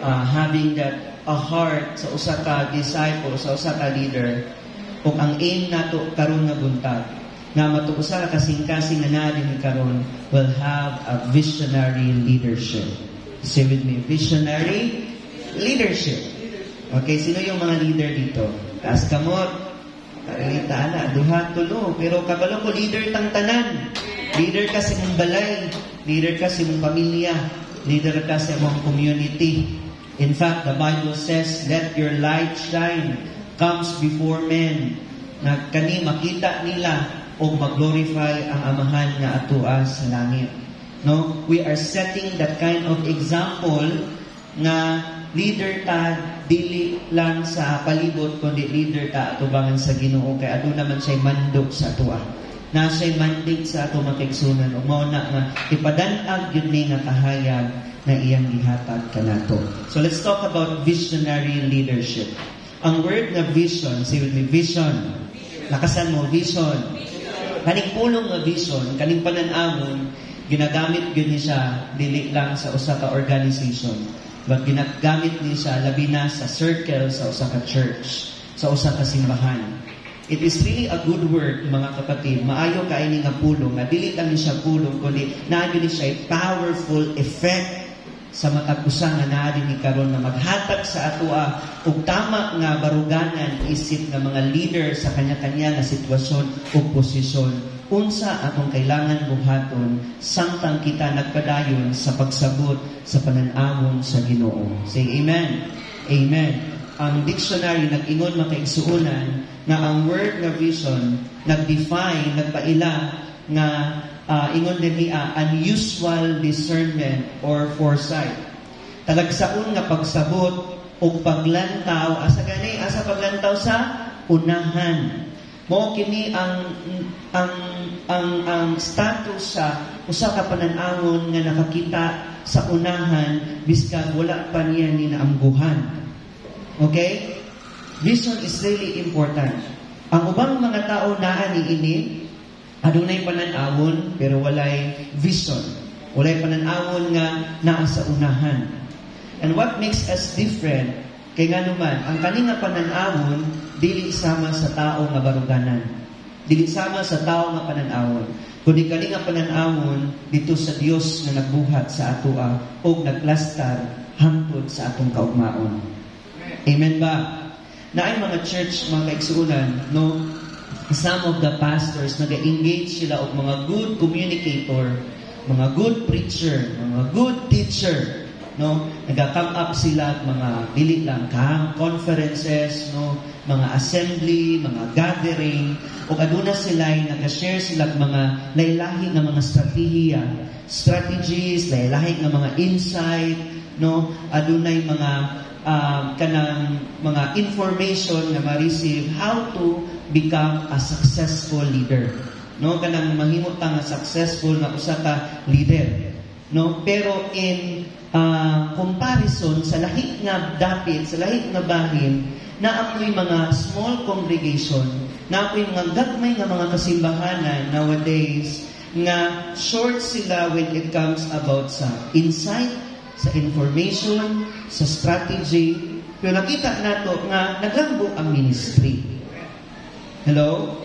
having that a heart sa usa ka disciple, sa usa ka leader, ug ang aim nato karon nga buntag nga matuusa ka kasing-kasing nga naa dinhi karon will have a visionary leadership. Say with me, visionary leadership. Okay, sino yung mga leader dito? Taas kamot, karita na, duha, tulo. Pero kabalo ko, leader tang tanan. Leader ka sa mong balay. Leader ka sa mong pamilya. Leader ka sa mong community. In fact, the Bible says, let your light shine comes before men. Na kani makita nila o mag-glorify ang amahan nga atua sa langit. No? We are setting that kind of example nga leader ta dili lang sa palibot kundi leader ta atubangan sa Ginoo kay aduna naman siya mandok sa atua. Na siya mandate sa ato makigsunan ug mao na nga ipadan-ag gyud ni nga kahayag na iyang gihatag kanato. So let's talk about visionary leadership. Ang word na vision, say with me, vision. Nakasan mo, vision. Kaning pulong nga vision, kaning panan-amon, ginagamit gyud ni siya dili lang sa usa ka organization, but ginagamit ni siya labi na sa circle sa usa ka church, sa usa ka simbahan. It is really a good word, mga kapatid. Maayo kay ni nga pulong, nga dili lang ni siya pulong kundi naa gyud ni siya powerful effect sa matag usa nga naa dinhi karon na maghatag sa atoa og tama nga baruganan isip nga mga leader sa kanya-kanya nga sitwasyon o posisyon. Unsa atong kailangan buhaton samtang kita nagpadayon sa pagsabot sa panan-awon sa Ginoo. Say amen. Amen. Ang dictionary nag-ingon makaigsuonan nga ang word na vision nag-define, nagpaila nga ingon din niya, unusual discernment or foresight. Talagsaon nga pagsabot o paglantaw, asa paglantaw sa unahan. Mo kini ang status sa usa ka panan-awon nga nakakita sa unahan bisan wala pa niya ni naamguhan. Okay? Vision is really important. Ang ubang mga tao naa ni ini adunay panan-awon pero walay vision. Walay panan-awon nga naa sa unahan. And what makes us different kay nga naman ang kani nga panan-awon dili sama sa tao nga baruganan. Dili sama sa tao nga panan-awon. Kundi kani nga panan-awon dito sa Dios nga nagbuhat sa atoa og naglastar hangtod sa atong kaugmaon. Amen ba? Naay mga church mga kaigsuonan, no? Some of the pastors nag-engage sila og mga good communicator, mga good preacher, mga good teacher, no? Nag-come up sila mga dili lang camp conferences, no? Mga assembly, mga gathering, ug aduna sila nag-share sila mga laylahi nga mga strategies, laylahi nga mga insight, no? Adunay mga kanang mga information na ma-receive how to become a successful leader. No, kanang mahimot ta nga successful nga usa ka leader. No, pero in comparison sa lahi nga dapit, sa lahi nga bahin, naapoy mga small congregation, naapoy mga gagmay nga mga kasimbahanan nowadays nga short sila when it comes about sa insight, sa information, sa strategy. Pero nakita nato nga naglambo ang ministry. Hello?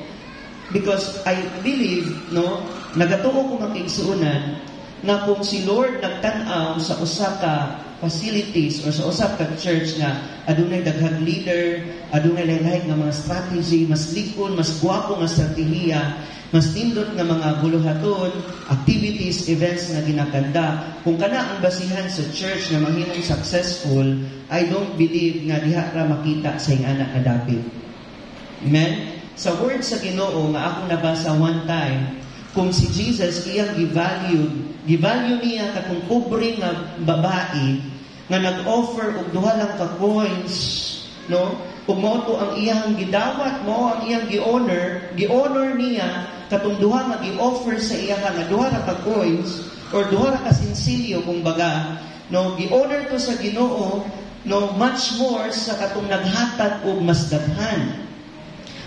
Because I believe, no, nagatuo ko makiigsuonan na kung si Lord nagtan-aw sa usa ka facilities or sa usa ka church nga adunay daghang leader, adunay lahi nga mga strategy, mas likon, mas gwapo nga strategiya, mas tindot nga mga buluhaton, activities, events na ginakanda. Kung kana ang basihan sa church na mahimong successful, I don't believe nga diha ra makita sa iyang anak nga dapit. Amen? Sa word sa Ginoo nga akong nabasa one time, kung si Jesus iyang givalue niya katong pobre nga babae nga nag-offer og duha lang ka coins, no? Ug mao to ang iyang gidawat, mao ang iyang gi-honor niya katong duha nga gi-offer sa iya nga duha ra ka coins or duha ra ka sinsilyo kumbaga, no? Gi-honor to sa Ginoo, no, much more sa katong naghatag og mas daghan.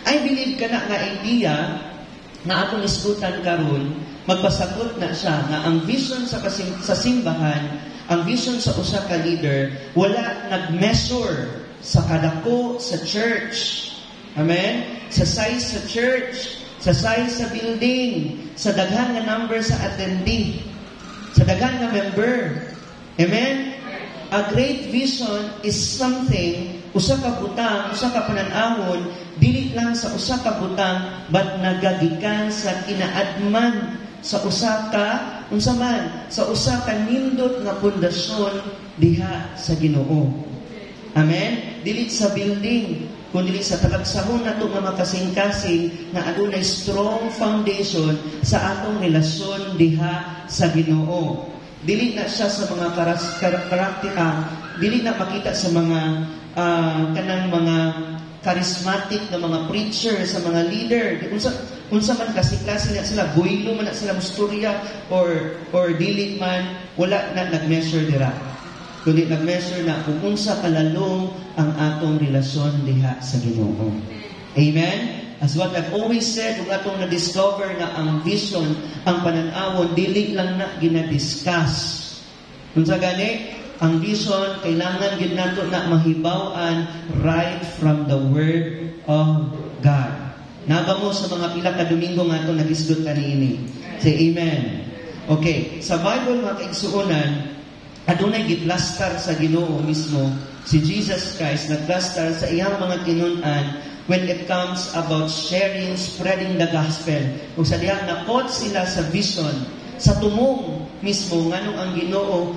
I believe kana nga idea na atong isgutan karon magpasabot na siya nga ang vision sa simbahan, ang vision sa usa ka leader, wala nag-measure sa kadako sa church. Amen? Sa size sa church, sa size sa building, sa daghan nga number sa attendee, sa daghan nga member. Amen? A great vision is something, usa ka butang, usa ka pananawon, dili lang sa usa ka butang, but nagagikan sa kinaadman sa usa ka, unsa man, sa usa ka nindot nga pundasyon diha sa Ginoo. Amen? Dili sa building, kundi sa talagsahon nato nga makasing-kasing na adunay strong foundation sa atong relasyon diha sa Ginoo. Dili na siya sa mga dili na makita sa mga kanang mga charismatic na mga preacher, sa mga leader. Unsa man kasi klase na sila, buhilo man na sila musturya or dili man, wala na nag-measure dira. Kundi nag-measure na kung unsa kalalong ang atong relasyon diha sa Ginoo. Amen? As what I've always said, kung atong na-discover na ang vision, ang pananawon, dili lang na ginadiscuss. Kung sa gani, ang vision, kailangan gid nato na mahibaw-an right from the Word of God. Naba mo sa mga pila ka Domingo nga itong nag-isdot kanini. Say amen. Okay, sa Bible mga kaigsuonan, adunay giplastar sa Ginoo mismo, si Jesus Christ, nagplastar sa iyang mga tinun-an when it comes about sharing, spreading the gospel. Kung sa diyang nakot sila sa vision, sa tumong mismo, nganong ang Ginoo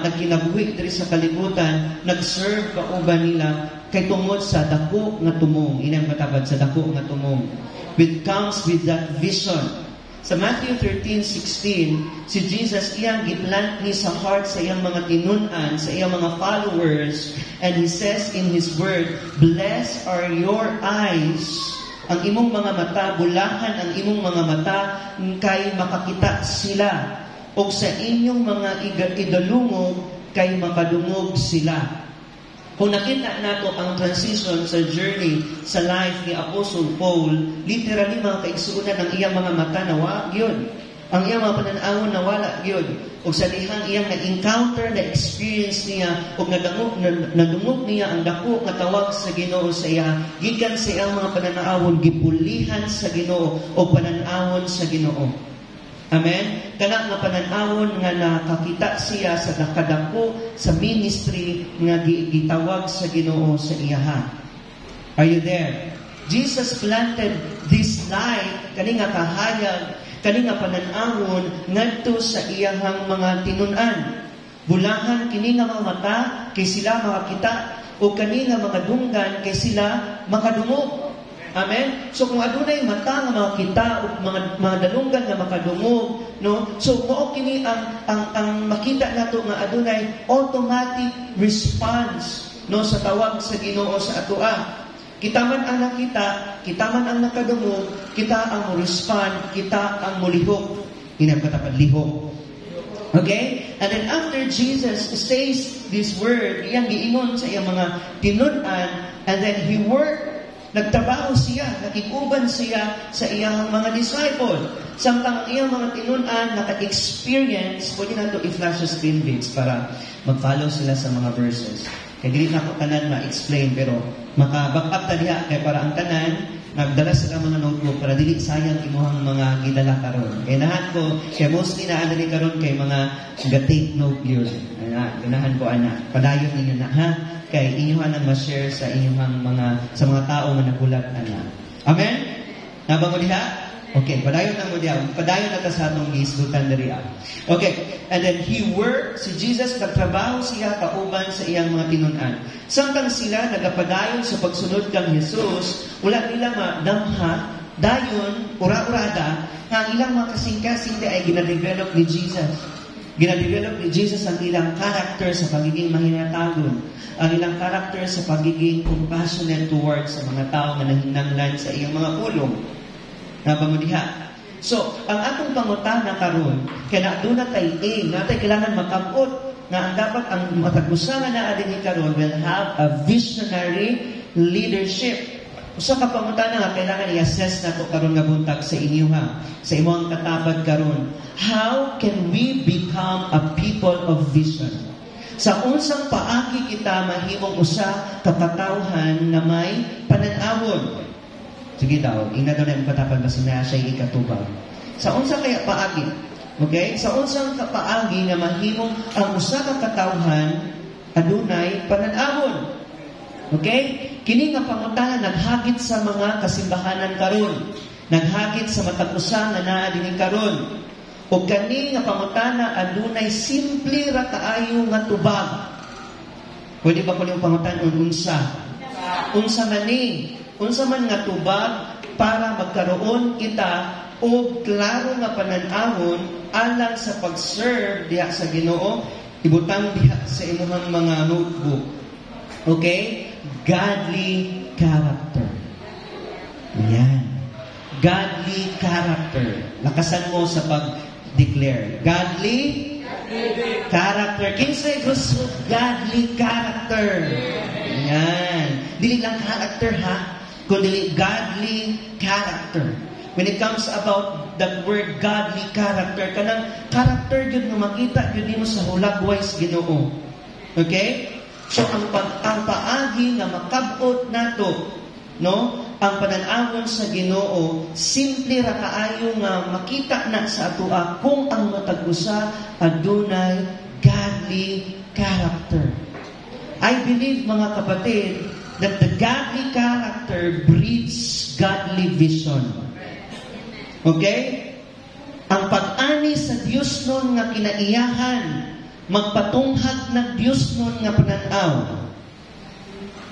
nagkinabuhi diri sa kalibutan, nag-serve kauban nila, kay tungod sa dako nga tumong, inang matabad sa dako nga tumong. It comes with that vision. Sa Matthew 13:16, si Jesus iyang giplant ni sa heart sa iyang mga tinun-an, sa iyang mga followers, and He says in His word, "Blessed are your eyes." Ang imong mga mata, bulahan ang imong mga mata, kay makakita sila. O sa inyong mga idalungog, kay makadungog sila. Kung nakita nato ang transition sa journey sa life ni Apostle Paul, literally mga kaigsuonan ang iyang mga mata nawa gyud. Ang iyang mga pananawon nawala gyud. O sa dihang iyang na-encounter, na-experience niya, o nadungog niya ang dako nga tawag sa Ginoo sa iya, gikan sa iyang mga pananawon, gipulihan sa Ginoo o pananawon sa Ginoo. Amen? Kana nga pananawon nga nakakita siya sa nakadako sa ministry nga gitawag sa Ginoo sa iyaha. Are you there? Jesus planted this light, kani nga kahayag, kani nga pananawon ngadto sa iyahang mga tinun-an. Bulahan kini nga mga mata kay sila makakita, o kani nga mga dunggan kay sila makadungog. Amen? So kung adunay mata nga makita o mga dalunggan nga makadungog, no? So mao kini ang makita nato nga adunay automatic response, no, sa tawag sa Ginoo sa atoa. Kita man ang nakita, kita man ang nakadungog, kita ang respond, kita ang mulihok. Hinapatapat lihok. Okay? And then after Jesus says this word, iyang giingon sa iyang mga tinun-an, and then He worked. Nagtrabaho siya, nakikuban siya sa iyang mga disciple. Samtang iyang mga tinun-an, naka-experience, pwede na ito i-flash sa screen bits para mag-follow sila sa mga verses. Kaya dili na ako tanan ma-explain, pero maka-back up ta diha, kaya para ang tanan, nagdala sila mga notebook para dili sayang imuhang mga gidala karon. Kaya nahan ko, kaya mostly na adali karon kay mga ga-take note yun. Ganahan ko ana, padayon ninyo na ha. Kay inyuhan ang ma-share sa inyuhang sa mga tao nga nagulat ana. Amen? Naba mo diha? Okay, padayon na mo diha. Padayon na ta sa atong gisgutan diri. Okay, and then He worked, si Jesus nagtrabaho siya kauban sa iyang mga tinun-an. Samtang sila nagapadayon sa pagsunod kang Jesus, wala nila madamha, dayon, ura-urada, nga ang ilang mga kasing-kasing ay ginadevelop ni Jesus. Ginadevelop ni Jesus ang ilang character sa pagiging mahinatagon, ang ilang character sa pagiging compassionate towards sa mga tao na nahinanglan sa iyang mga pulong. Nabamudiha. So, ang atong pangutana karon, kaya doon na tayo natay kailangan makabot na ang dapat ang matagusangan na adin karon will have a visionary leadership. usa ka pangutana nga kailangan i-assess nato karon nga buntag sa inyo ha, sa imong katabad karon. How can we become a people of vision? Sa unsang paagi kita mahimong usa ka katawhan na may panan-awon. Sige daw, ina daw na yung katapad na siya ikatubang. Sa unsang kaya paagi, okay? Sa unsang paagi nga mahimong ang usa ka katawhan adunay panan-awon. Okay? Kini nga pangutana naghagit sa mga kasimbahanan karon. Naghagit sa matag usa nga naa dinhi karon. O kani nga pangutana adunay simple ra kaayo nga tubag. Pwede ba ko yung pangutana unsa? Unsa man ni? Unsa man nga tubag para magkaroon kita og klaro nga panan-awon alang sa pag-serve diha sa Ginoo, ibutang diha sa imuhang mga notebook. Okay? Godly character. Yan. Godly character. Lakasan mo sa pag-declare. Godly character. Kinsay gusto godly character. Yan. Dili lang character ha, kundi godly character. When it comes about that word godly character, kanang character yun na makita yun mo sa hulagways Ginoo. Okay? So, ang paagi nga makabot nato, no? Ang panan-awon sa Ginoo, simple ra kaayo nga makita na sa atoa kung ang matag usa adunay godly character. I believe, mga kapatid, that the godly character breeds godly vision. Okay? Ang pag-ani sa Dios nun nga kinaiyahan, magpatunghag ng Diyos nun nga pananaw.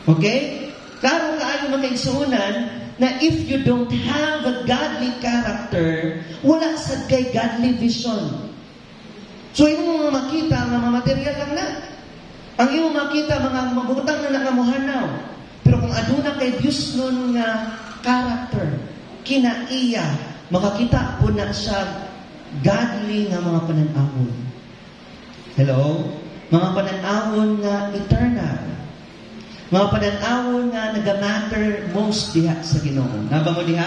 Okay? Klaro kaayo makaigsuunan na if you don't have a godly character, wala sad kay godly vision. So, yung mga makita, mga material lang na. Ang iyong makita, mga mabutang na nakamuhanaw. Pero kung aduna kay Diyos nun nga character, kinaiya, makakita po na sa godly nga mga pananawon. Hello? Mga pananawon nga eternal. Mga pananawon nga nagamatter most diha sa Ginoo. Naba mo diha?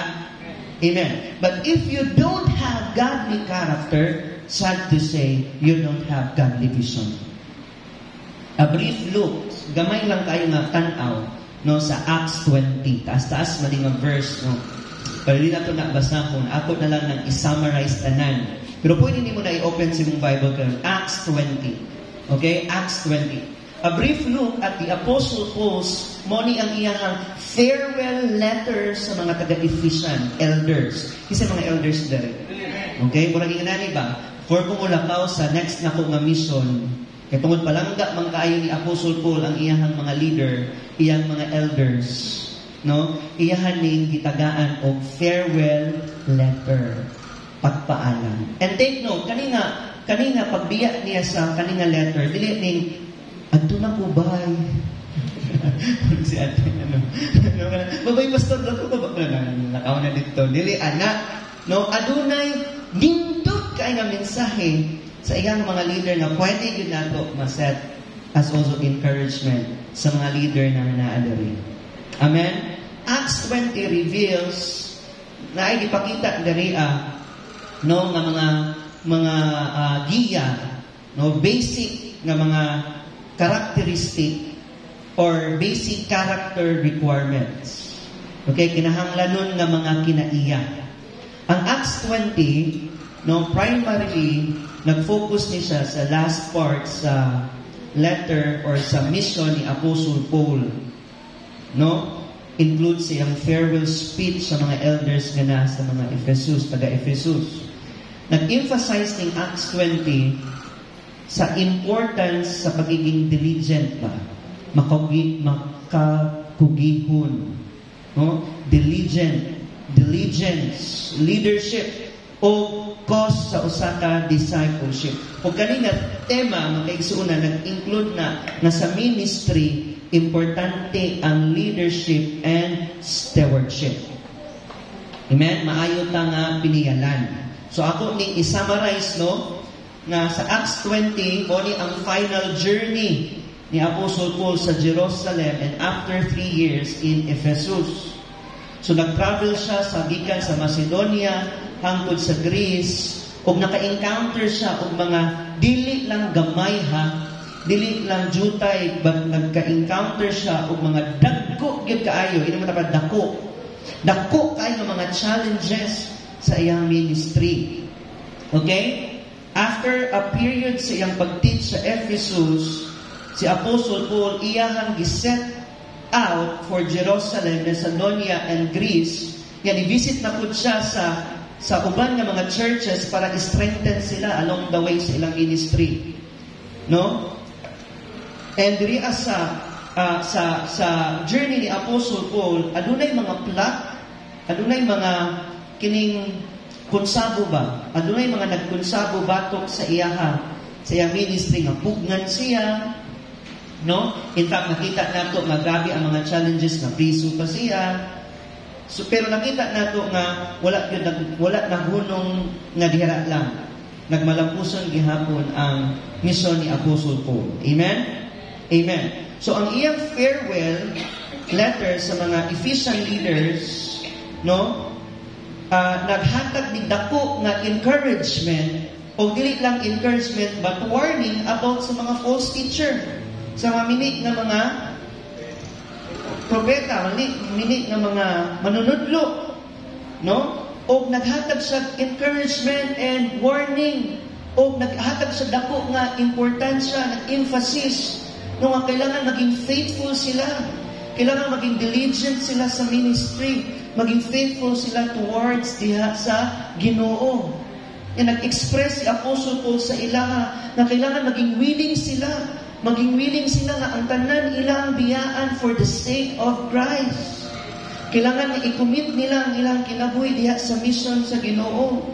Amen. But if you don't have godly character, sad to say, you don't have godly vision. A brief look, gamay lang kayo nga tanaw, no, sa Acts 20. Taas-taas maling nga verse, no. Pero hindi na ito nabasa kung ako na lang nang isummarize tanan. Pero pwede hindi mo na i-open sa mong Bible karon. Acts 20. Okay? Acts 20. A brief look at the Apostle Paul's moni ang iyang farewell letter sa mga taga-Ephesian elders. Kasi mga elders dere. Okay? Murag inani ba? For kung ulakaw sa next na ko nga mission, kaya tungod palangga man kaayo ni Apostle Paul ang iyang mga leader, iyang mga elders, no? Iyahan ning gitagaan og farewell letter, pagpaalam. And take note, kanina pagbiya niya sa kanina letter, dili ning adto na ko bay. Si ate babay pastor lang ko ba nakaw na dito. Dili ana, no, adunay nindot kay nga mensahe sa iyang mga leader na pwede yun nato maset as also encouragement sa mga leader na naadari. Amen? Acts 20 reveals na ay ipakita dariya no nga mga giya, no, basic nga mga characteristic or basic character requirements. Okay, kinahanglanon nga mga kinaiya. Ang Acts 20, no, primarily nag-focus ni siya sa last part sa letter or sa mission ni Apostle Paul. No? Includes siyang farewell speech sa mga elders nga na sa mga Ephesus, taga-Ephesus. Nag-emphasize ng Acts 20 sa importance sa pagiging diligent ba? Makakugihon. No? Diligence, leadership, o cause sa usaka discipleship. O kanina tema makaigsuuna nag-include na sa ministry importante ang leadership and stewardship. Amen? Maayo ta nga piniyalan. So ako ni i-summarize no na sa Acts 20 mo ni ang final journey ni Apostle Paul sa Jerusalem and after 3 years in Ephesus. So nag-travel siya sa gikan sa Macedonia hangtod sa Greece, ug naka-encounter siya og mga dili lang gamay ha, dili lang jutay, but nagka-encounter siya og mga dagko gyud kaayo, ino man ta dako. Dako kay nga mga challenges sa iyang ministry. Okay? After a period sa iyang pag-teach sa Ephesus, si Apostle Paul iyahang giset out for Jerusalem, Macedonia, and Greece. Yan, i-visit na po siya sa uban ng mga churches para i-strengthen sila along the way sa ilang ministry. No? And diri sa journey ni Apostle Paul, adunay mga plot, adunay mga kining konsabo ba? Adunay mga nagkonsabo batok sa iyang ministry nga pugnan siya. No? In fact, nakita nato nga grabe ang mga challenges na priso pa siya. So, pero nakita nato nga wala na hunong nga dihara lang. Nagmalampuson gihapon ang misyon ni Apostle Paul. Amen? Amen. So ang iyang farewell letter sa mga Ephesian leaders, no? Naghatag ni dako nga encouragement, o dili lang encouragement but warning about sa mga false teacher, sa mga minik nga mga propeta, minik nga mga manunudlo, no? O naghatag siya encouragement and warning, o naghatag siya dako nga importansya, nag-emphasis no nga kailangan maging faithful sila, kailangan maging diligent sila sa ministry, maging faithful sila towards diha sa Ginoo. And nag-express si Apostle Paul sa ilaha na kailangan maging willing sila nga ang tanan ilang biyaan for the sake of Christ. Kailangan na i-commit nila ang ilang kinabuhi diha sa mission sa Ginoo.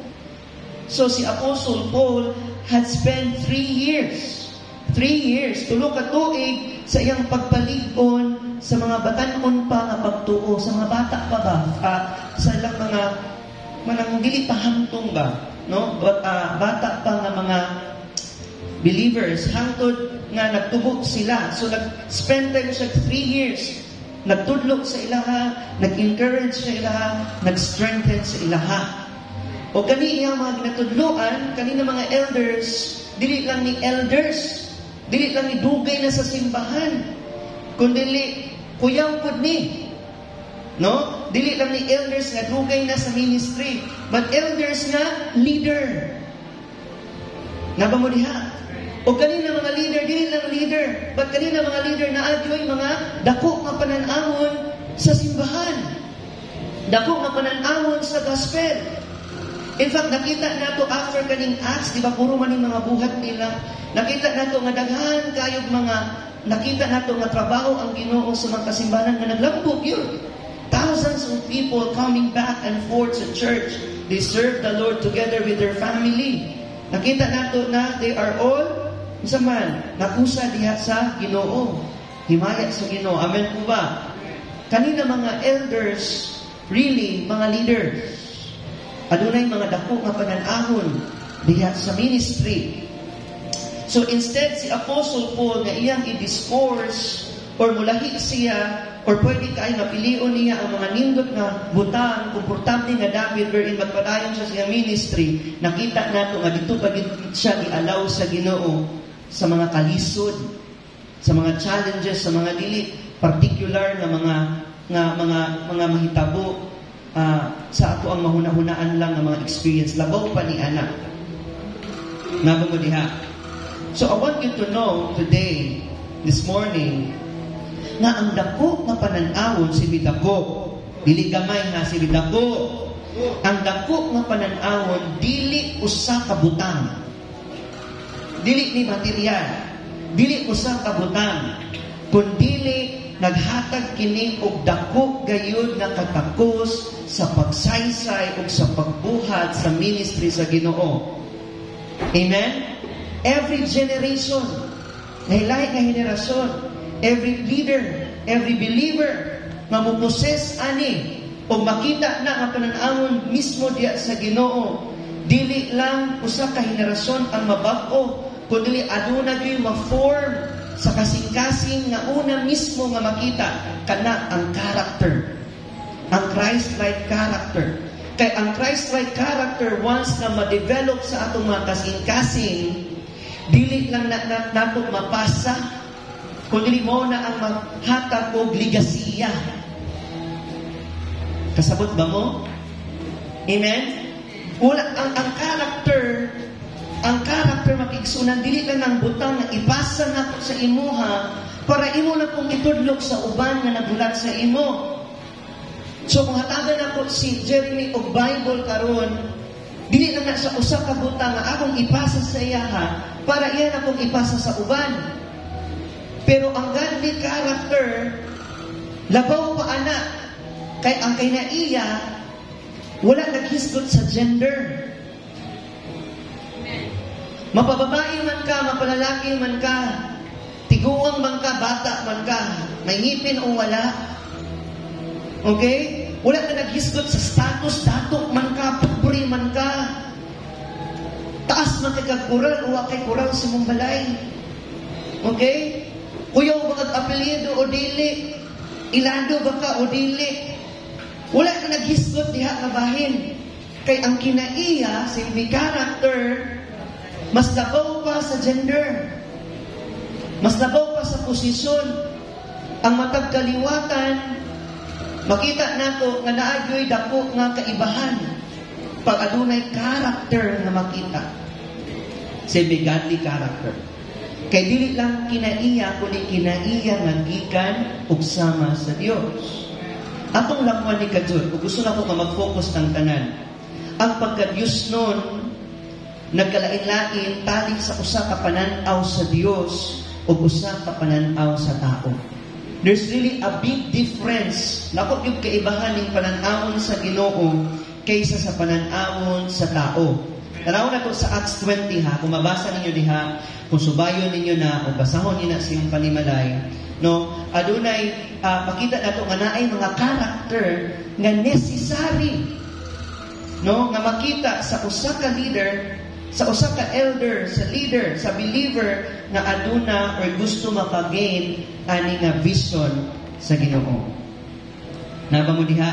So si Apostle Paul had spent 3 years, tulo ka tuig sa iyang pagpalig-on sa mga batanon pa nga pagtuo, sa mga bata pa ba, sa ilang mga manang dili pa hantong ba, no? Bata pa nga mga believers, hangtod nga nagtubo sila. So nag-spend time siya 3 years, nagtudlok sa ilaha, nag-encourage sa ilaha, nag-strengthen sa ilaha. O kani iyang mga ginatudloan, kanina mga elders, dili lang ni elders, dili lang ni dugay na sa simbahan, kundi kuyaw pud ni. No? Dili lang ni elders nga dugay na sa ministry, but elders nga leader. Naba mo diha? O kanina mga leader, dili lang leader, but kanina mga leader na adyoy mga dako nga panan-awon sa simbahan. Dako nga panan-awon sa gospel. In fact, nakita nato after kaning Acts, di ba, puro man yung mga buhat nila. Nakita nato nga daghan kayog mga, nakita nato nga trabaho ang Ginoo sa mga kasimbahan nga naglambok yun. Thousands of people coming back and forth sa church. They serve the Lord together with their family. Nakita nato na they are all, isa man, nakusa diha sa Ginoo. Himaya sa Ginoo. Amen po ba? Kanina mga elders, really, mga leaders, adunay mga dako nga panan-ahon diha sa ministry. So instead, si Apostle Paul nga iyang i-discourse or mulahi siya or pwede kayo mapilion niya ang mga nindot nga butang, komportable nga David wherein magpadayon siya sa iyang ministry, nakita nato nga dito pa siya i-allow sa Ginoo sa mga kalisod, sa mga challenges, sa mga dili particular na mga mahitabo sa ato ang mahuna-hunaan lang ng mga experience. Labaw pa ni anak. Naba mo diha. So I want you to know today, this morning, nga ang dako nga panan-awon si bidako. Dili gamay na si bidako. Ang dako nga panan-awon dili usa ka butang. Dili ni material. Dili usa ka butang. Kundi naghatag kini og dako gayud nga katakos sa pagsaysay ug sa pagbuhat sa ministry sa Ginoo. Amen? Every generation, lahi-lahi nga henerasyon, every leader, every believer nga moposes ani o makita na nga panan-awon mismo diya sa Ginoo, dili lang usa ka henerasyon ang mabag-o, kundi aduna gyud ma-form sa kasing-kasing nga una mismo nga makita kana ang character ang Christ-like character. Kay ang Christ-like character, once na ma-develop sa atong mga kasing-kasing, dili lang nato mapasa, kundi mo na ang maghatag og ligasiya. Kasabot ba mo? Amen? Wala, ang character makigsunan, dili lang ang butang na ipasa nato sa imuha, para imo na kung itudlok sa uban nga nagulat sa imo. So kung hatagan ako si Jeremy og Bible karon, dili lang na sa usa ka butang nga akong ipasa sa iya para iya na akong ipasa sa uban. Pero ang godly character, labaw pa ana, kay ang kay na iya wala naghisgot sa gender. Mapababae man ka, mapalalaki man ka, tiguang man ka, bata man ka, may ngipin o wala. Okay? Wala ka naghisgot sa status, dato man ka, pobre man ka. Taas man kay kural, uwa kay kural sa mong balay. Okay? Uyaw ba kag-apelyido o dili? Ilado ba ka o dili? Wala ka naghisgot diha nga bahin. Kay ang kinaiya, sa may character, mas labaw pa sa gender. Mas labaw pa sa posisyon. Ang matag kaliwatan, makita nato nga naadyoy dako nga kaibahan pag adunay character nga makita. Say godly character. Kay dili lang kinaiya kundi kinaiya nga gikan ug sama sa Dios. Atong lakwan ni kadjud, ug gusto nako nga mag-focus ng tanan. Ang pagka-Dios nun nagkalain-lain tali sa usa ka pananaw sa Dios ug usa ka pananaw sa tao. There's really a big difference. Nakot yung kaibahan ng pananawon sa Ginoo kaysa sa pananawon sa tao. Tanaw na to sa Acts 20 ha. Kung mabasa ninyo diha, kung subayon ninyo na, o basahon niyo na sa iyong panimalay, no? Adunay, makita na to nga naay mga character nga necessary, no? Nga makita sa usa ka leader, sa usa ka elder, sa leader, sa believer nga aduna or gusto makagain ani nga vision sa Ginoo. Naba mo diha?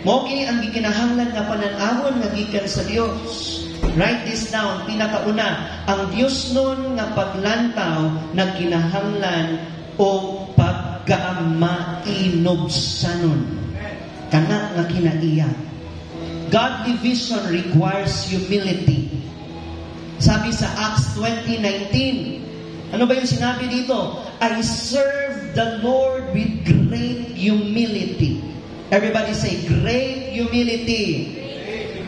Mo kini ang gikinahanglan nga pananawon nga gikan sa Dios. Write this down, pinakauna, ang Dios nun nga paglantaw nagkinahanglan o pagkamainobsanon. Kana nga kinaiya. Godly vision requires humility. Sabi sa Acts 20:19, ano ba yung sinabi dito? I serve the Lord with great humility. Everybody say, great humility.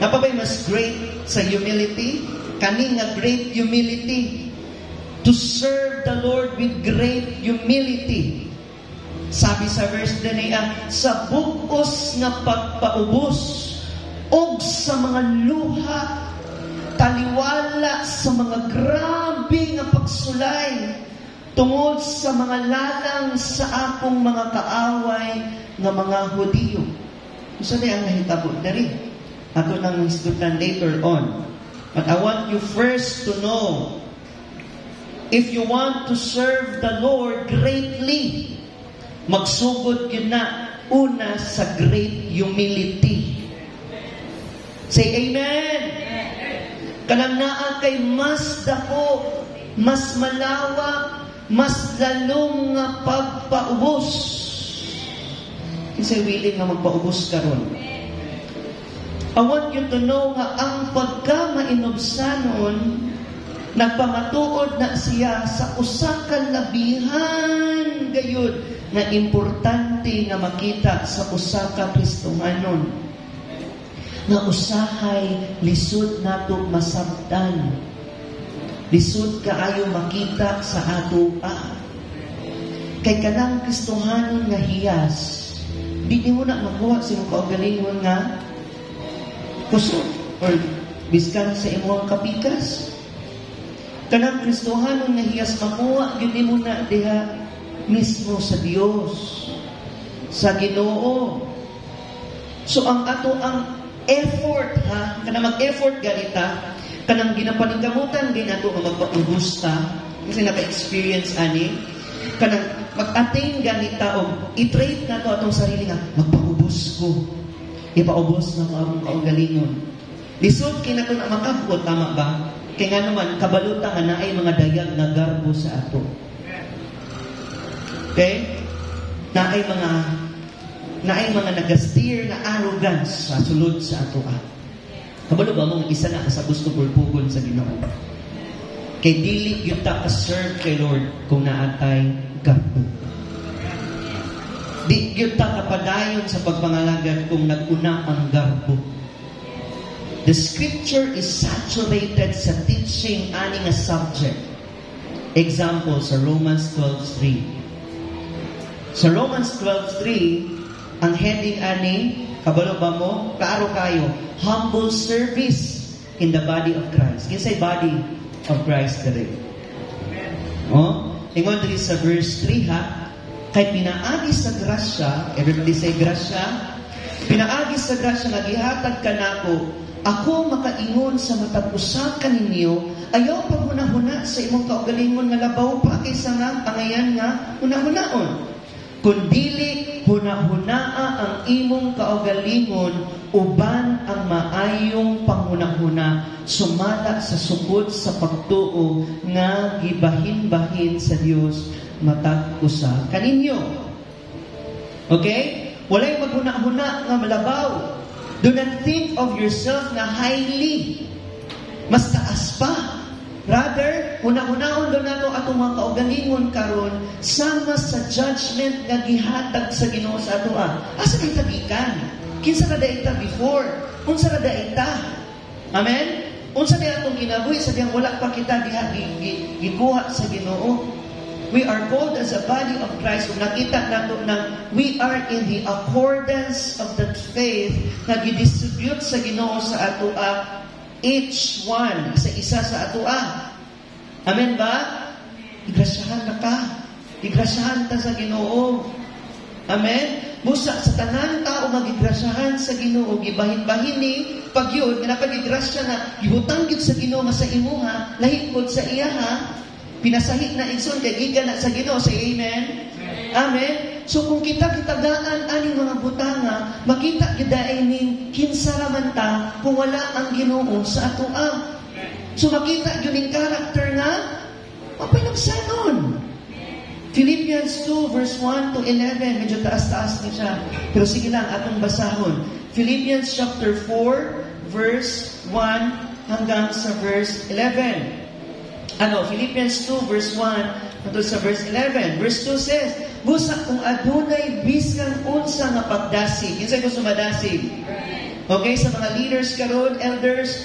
Napabay mas great sa humility? Kani nga great humility. To serve the Lord with great humility. Sabi sa verse na niya, sa bugos nga pagpaubos o sa mga luha, taliwala sa mga grabe nga pagsulay tungod sa mga lalang sa akong mga kaaway nga mga Hudiyo. Isa na ang nahitabo na rin. Ato nang isgutan later on. But I want you first to know, if you want to serve the Lord greatly, magsugod yun na una sa great humility. Say amen! Kanang naa kay mas dako, mas malawak, mas lalong nga pagpaubos. Kasi willing nga magpaubos karon. I want you to know nga ang pagkamainobsanon, nagpamatuod na siya sa usa ka labihan gayud na importante nga makita sa usa ka Kristohanon. Nga usahay lisod nato masabtan. Lisod kaayo makita sa ato kay kanang Kristohanon nga hiyas, di mo na makuha sa imong kaugalingon nga kusog or biskan sa imong kapikas. Kanang Kristohanon nga hiyas makuha gyud mo na diha mismo sa Dios, sa Ginoo. So ang ato ang effort kanang mag-effort ganita, kanang ginapaningkamutan din ato nga magpaubos ta kasi naka-experience ani, kanang mag-attain ganita o i-trade nato atong sarili nga magpaubos husgo. Ipaubos ng akong kaugalingon. Lisod kinato na makabot, tama ba? Kaya nga naman, kabalutan nga na ay mga dayag na garbo sa ato. Okay? Na ay mga nag-steer na arrogance sa sulod sa ato. Kabalo ba mong isa na sa gusto pulpugon sa Ginoo? Kay dili gyud ta ka-serve kay Lord kung naatay garbo. Di gyud ta kapadayon sa pagpangalagad kung nag-una ang garbo. The scripture is saturated sa teaching ani nga subject. Example sa Romans 12:3. Sa Romans 12:3, ang heading ani, kabalo ba mo? Klaro kayo, humble service in the body of Christ. Kinsay body of Christ dere. Ingon diri sa verse 3 ha, kay pinaagi sa grasya, everybody say grasya. Pinaagi sa grasya nga gihatag kanako, ako makaingon sa matag usa kaninyo, ayaw pa hunahuna sa imong kaugalingon nga labaw pa kaysa nga pangayan nga hunahunaon. Kundili hunahunaa ang imong kaugalingon uban ang maayong panghunahuna sumala sa sugod sa pagtuo nga gibahin-bahin sa Dios matag usa kaninyo. Okay? Walay maghuna-huna nga malabaw. Do not think of yourself na highly. Mas taas pa. Rather, una-unaon doon nato atong mga kaugalingon karon sama sa judgment nga gihatag sa Ginoo sa ato. Asa kita gikan? Kinsa na daita before? Unsa na daita? Amen? Unsa na atong kinabuhi sa diyang wala pa kita diha gikuha sa Ginoo? We are called as a body of Christ. Kung nakita nato na we are in the accordance of that faith na gidistribute sa Ginoo sa ato each one, isa-isa sa ato Amen ba? Igrasyahan na ka. Igrasyahan ta sa Ginoo. Amen? Busa sa tanan tao magigrasyahan sa Ginoo, gibahin-bahin ni pagyud nga napagigrasya na gibutang gyud sa Ginoo nga sa imuha, lahi pod sa iya pinasahit na igsoon kay gikan na sa Ginoo. Say amen. Amen. So kung kita kitagaan aning mga butanga, makita gidaay ning kinsa ra man ta kung wala ang Ginoo sa ato So makita gyud ning character nga mapinagsanon. Philippians 2 verse 1 to 11, medyo taas-taas ni siya. Pero sige lang atong basahon. Philippians chapter 4 verse 1 hanggang sa verse 11. Philippians 2 verse 1 until sa verse 11. Verse 2 says, busa kung adunay bisan unsa nga pagdasig. Kinsay gusto madasig? Okay, sa mga leaders karon, elders,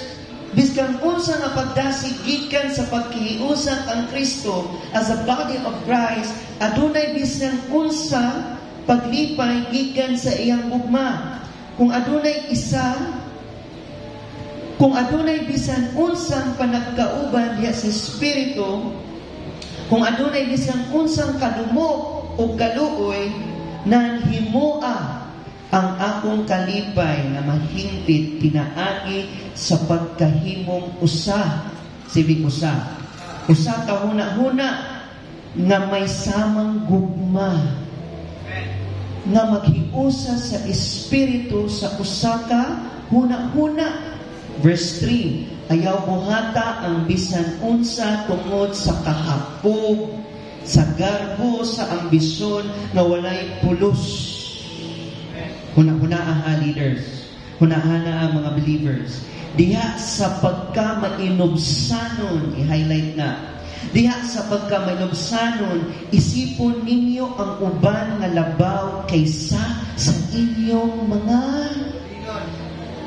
bisan unsa nga pagdasig gikan sa pagkihiusan ang Kristo as a body of Christ, adunay bisan unsa paglipay gikan sa iyang gugma. Kung adunay bisan unsang panagkauban diha sa Espiritu, kung adunay bisan unsang kadumok o kaluoy, nanhimoa ang akong kalipay na mahingpit pinaagi sa pagkahimong usa. Sibig usa ka huna-huna na may samang gugma na maghiusa sa Espiritu sa usa ka huna-huna. Verse 3, ayaw buhata ang bisan unsa tungod sa kahapog, sa garbo, sa ambisyon na walay pulos. Huna-huna ang leaders. Huna-hana ang mga believers. Diha sa pagka-mainobsanon, i-highlight na. Diha sa pagka-mainobsanon, isipon ninyo ang uban nga labaw kaysa sa inyong mga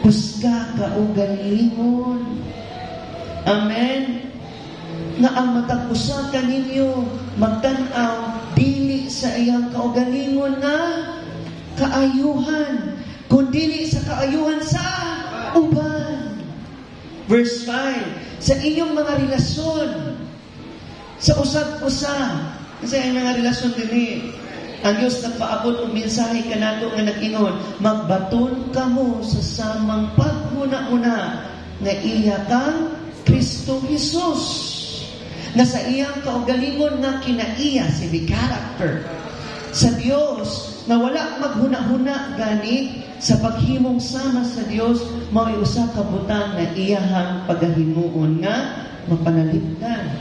husga kaugalingon. Amen. Nga ang matag-usa kaninyo magtan-aw dili sa iyang kaugalingon na kaayuhan, kundi sa kaayuhan sa uban. Verse 5, sa inyong mga relasyon sa usag-usa. Kasi ang mga relasyon din ang Diyos nagpaabot og mensahe kanato nga nag-ingon, magbaton kamo sa samang paghuna-una nga iya kang Kristo Jesus. Na sa iyang kaugalingon nga kinaiya, si the character. sa Dios na wala maghuna-huna gani sa paghimong sama sa Dios mao usa ka butang na iyahang pagahimuon nga mapanalipdan.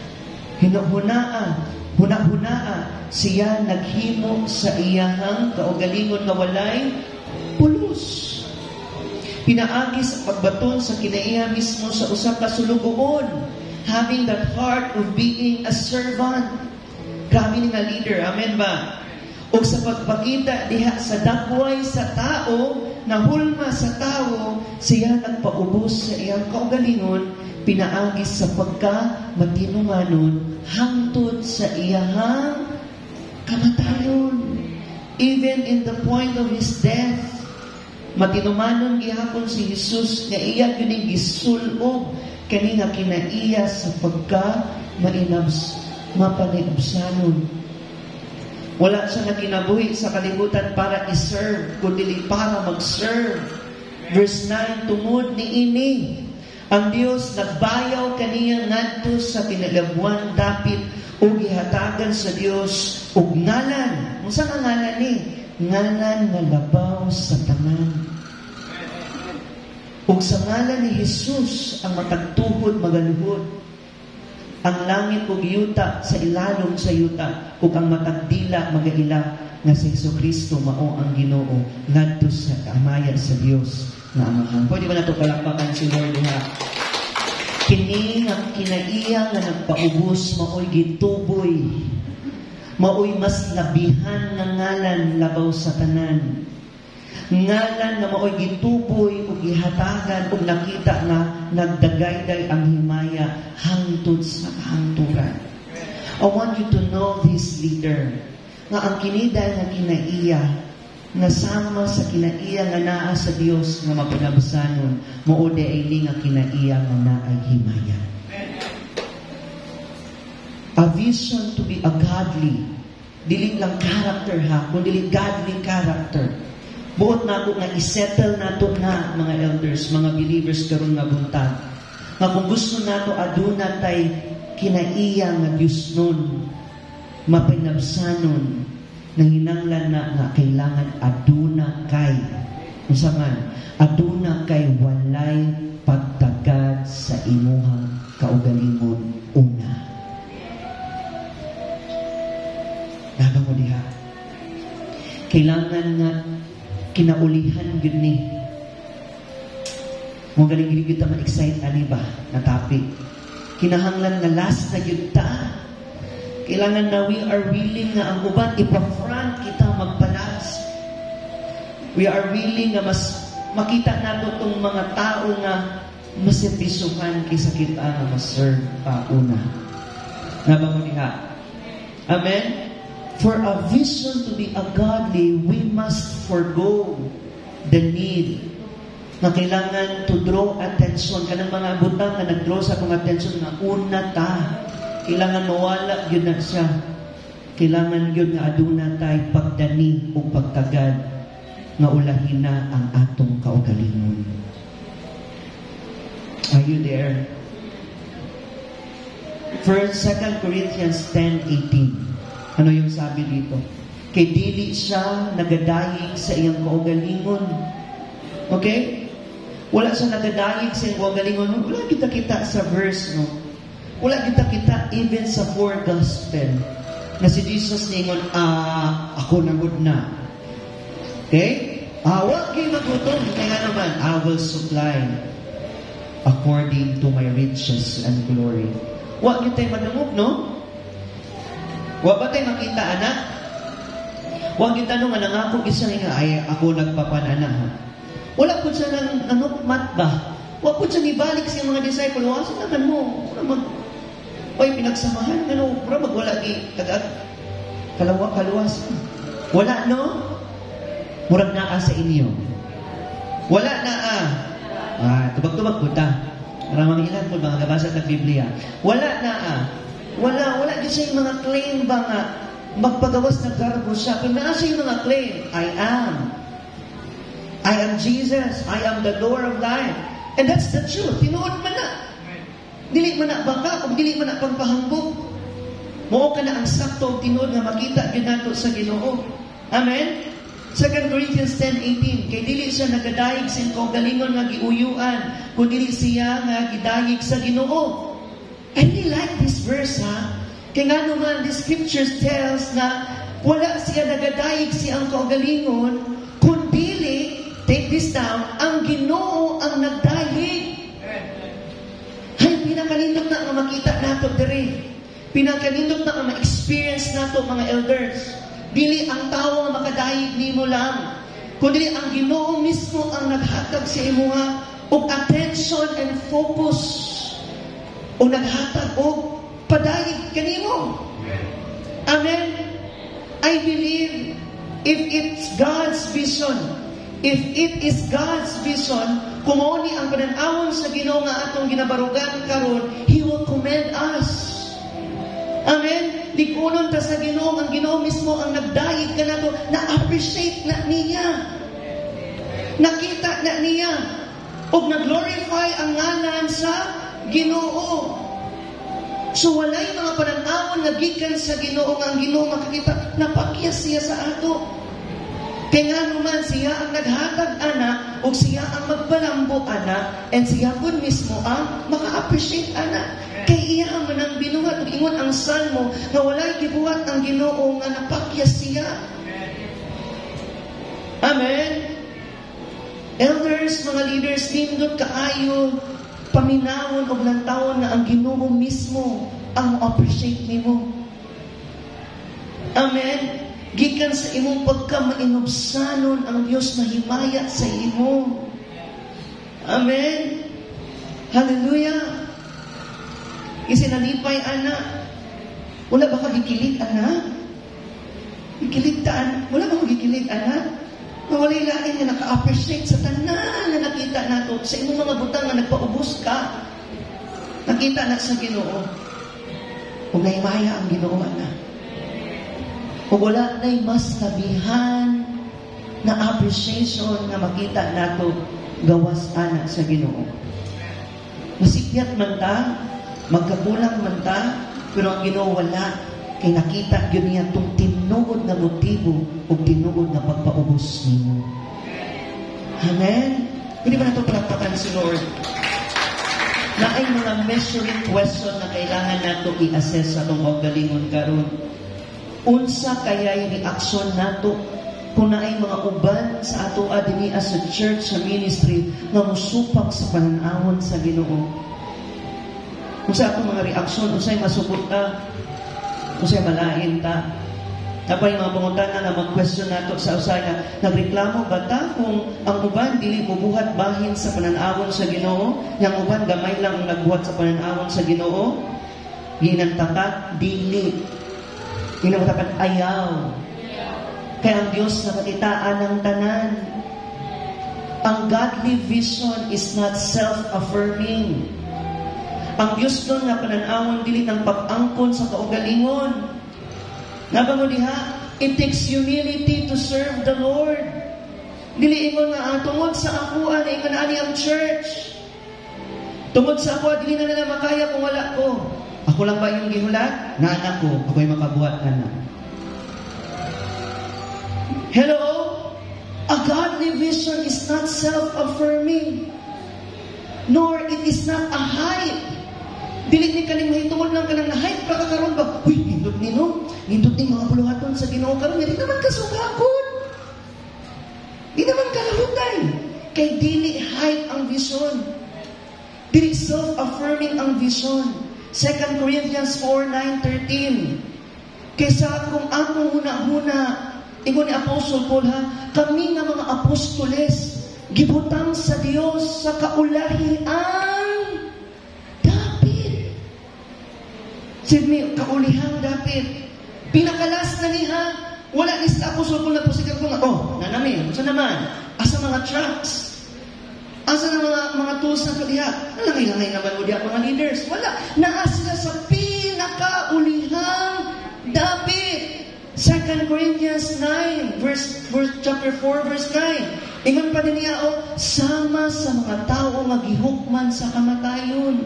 Huna-hunaa siya naghimo sa iyahang kaugalingon nga walay pulos. Pinaagi sa pagbaton sa kinaiya mismo sa usa ka sulugoon, having that heart of being a servant. Grabe ni nga leader, amen ba? O sa pagpakita diha sa dakway sa tao, na hulma sa tao, siya nagpaubos sa iyang kaugalingon, pinaagi sa pagka-matinumanon, hangtod sa iyang kamatayon. Even in the point of His death, matinumanon gihapon si Jesus nga iya gyud gisulog kani nga kinaiya sa mapanibsanon. Wala siya na kinabuhi sa kalibutan para i-serve, kundi para mag-serve. Verse 9, tungod ni ini ang Dios nagbayaw kaniya ngadto sa kinalabuan dapit ug gihatagan sa Dios ug ngalan. Unsa nga ngalan ni? Ngalan nga labaw sa tanan. Ug sa ngalan ni Jesus ang matagtuhod magaluhod. Ang langit ug yuta sa ilalom sa yuta ug ang matagdila magaila nga si Jesucristo mao ang Ginoo ngadto sa kaamayan sa Dios nga Amahan. Pwede ba nato palakpakan si Lord diha? Kini nga kinaiya nga nagpaubos maoy gituboy. Maoy mas labihan nga ngalan labaw sa tanan. Ngalan na maoy gituboy ug gihatagan ug nakita na nagdagayday ang himaya hangtod sa kahangturan. I want you to know this, leader, nga ang kiniday nga kinaiya nga sama sa kinaiya nga naa sa Dios nga mapanabusanon mao diay nga kinaiya nga naay himaya. A vision to be a godly, dili lang character ha, kundi godly character. Buot na ako nga isettle nato na mga elders, mga believers karon nga buntag. Nga kung gusto nato aduna tay kinaiya nga Dios nun, mapinabsanon, nanginanglan na nga kailangan aduna kay, unsa man, aduna kay walay pagtagad sa imuhang kaugalingon una. Daga mo diha. Kailangan nga kinaulihan yun ni. Mga galing kita ma-excite ani ba? Natapi. Kinahanglan nga last na yun ta. Kailangan na we are willing nga ang uban ipa-front kita magpalas. We are willing nga mas makita nato itong mga tao nga masipisuhan kisa kita nga mas-serve una. Nga ba mo diha? Amen? For a vision to be a godly, we must forgo the need na kailangan to draw attention. Kanang mga butang na nag-draw sa akong attention na una ta. Kailangan mawala yun na siya. Kailangan yun nga aduna tayo pagdani o pagtagad na ulahin na ang atong kaugalingon. Are you there? 2 Corinthians 10:18. Ano yung sabi dito? Kay dili siya nagadayig sa iyang kaugalingon. Okay? Wala siya nagadayig sa iyang kaugalingon. Wala kita sa verse, no? Wala kita even sa 4 gospel na si Jesus ningon, ako nagod na. Okay? Wag kayo magutom. Kaya naman, I will supply according to my riches and glory. Wag kita madungog, no? Wa ba tayo makita, anak? Huwag kita nung nangako isa nga, ay ako nagpapanana, ha? Wala po siya ng mat ba? Huwag po siya ibalik sa mga disciple. Wasan naman mo? Ay, pinagsamahan, pura magwala kaluwas. Wala, no? Murag naa sa inyo. Wala naa. Tubag-tubag po ta. Maramang ilan po mga kabasa ng Biblia. Wala naa. Wala kasi yung mga claim ba nga magpagawas na garbo siya. Kung nasa yung mga claim, I am Jesus. I am the Lord of life. And that's the truth. Tinuod man na. Dili man na baka, kung dili man na pagpahambog. Mao ka na ang sakto tinuod nga makita yun nato sa Ginoo. Amen? 2 Corinthians 10:18, kay dili siya nagadayeg sa kaugalingon nga giuyuan, kundi siya nga gidayeg sa Ginoo. I really like this verse, ha? Kaya nga naman, the scriptures tells na wala siya nagadayeg siyang kaugalingon, kundi, take this down, ang Ginoo ang nagdayeg. Ay, pinakalindot na nga makita nato diri. Pinakalindot na nga ma-experience nato mga elders. Dili ang tao nga makadayeg nimo lang, kundi ang Ginoo mismo ang naghatag sa imuha og attention and focus, o naghatag og padayeg kanimo. Amen. I believe if it's God's vision, if it is God's vision, kung ni ang pananawon sa Ginoo nga atong ginabarugan karon, He will commend us. Amen. Di kunon ta sa Ginoo, ang Ginoo mismo ang nagdayeg kanato, na-appreciate na niya. Nakita na niya. O nag-glorify ang ngalan sa Ginoo. So walay mga pananawon nga gikan sa Ginoo, nga ang Ginoo makakita, napakyas siya sa ato. Kaya nga naman siya ang naghatag ana, o siya ang magpalambo ana, and siya po mismo ang maka-appreciate ana. Kaya iya man ang binuhat, ug ingon ang salmo, na walay gibuhat ang Ginoo nga napakyas siya. Amen. Elders, mga leaders, nindot kaayo, paminawon og lantawon na ang Ginoo mismo ang appreciate nimo. Amen. Gikan sa imong pagka-mainobsanon ang Dios mahimaya sa imo. Amen. Hallelujah. Isinalipay, anak. Wala ba ka gikilig, anak? Gikilig taan? Wala ba ka gikilig, anak? Nawalay lain nga naka-appreciate sa tanan na nakita nato. Sa imong mga butang nga nagpaubos ka, nakita na sa Ginoo. Kung naimaya ang Ginoo, anak. Kung wala na'y mas nabihan na appreciation na makita nato gawas anak sa Ginoo. Masikyat man ta, magkagulang man ta, pero ang Ginoo wala, kay nakita yun niya itong tinuod na motibo o tinuod na pagpaubos nimo. Amen? Hindi ba nato palakpakan si Lord? Na ay mga measuring question na kailangan nato i-assess sa itong kaugalingon karon. Unsa kaya'y reaksyon nato kung na ay mga uban sa ato adini as a church, sa ministry, nga musupak sa pananawon sa Ginoo. Kung sa atong mga reaksyon, kung sa'y masubot ta, kung sa'y malain ta. Tapos yung mga pangutana na mag-question nato sa usay na, nagreklamo ba ta kung ang uban dili bubuhat bahin sa pananawon sa Ginoo? Yang uban gamay lang ang nagbuhat sa pananawon sa Ginoo? Ginantakat, dili. Ginantakat, ayaw. Kaya ang Diyos nakakitaan ng tanan. Ang godly vision is not self-affirming. Ang Diyos doon nga pananawon dili ng pag-angkon sa kaugalingon. Nabang mo diha, it takes humility to serve the Lord. Dili ingon nga tungod sa akuan na ingon ani ang church. Tungod sa ako dili na nila makaya kung wala ko. Ako lang ba yung gihulat? Naanak ko, ako'y makabuhat anak. Hello? A godly vision is not self-affirming, nor it is not a hype. Dili ni kaning mahitungod lang ka ng hype pa karon ba? Uy, nindot ni no? Nindot ni mga buluhaton sa Ginoo karon, di naman kasugakon. Di naman kalahutay. Kay dili hype ang vision. Dili self-affirming ang vision. 2 Corinthians 4:9-13. Kaysa kung ako huna-huna, ingon ni Apostle Paul ha, kami nga mga apostoles, gibutang sa Dios sa kaulahian dapit. Sige, kaulihang dapit. Pinakalas na niya, wala ni sa Apostle Paul na posikat ko nga, nanami, saan naman? Asa mga trucks? Asa na mga tools na kaliha? Nalangay-langay naman mo diya mga leaders. Wala. Naa sila sa pinakaulihang dapit. 2 Corinthians 9, chapter 4, verse 9. Ingon pa din niya, sama sa mga tao magihukman sa kamatayon.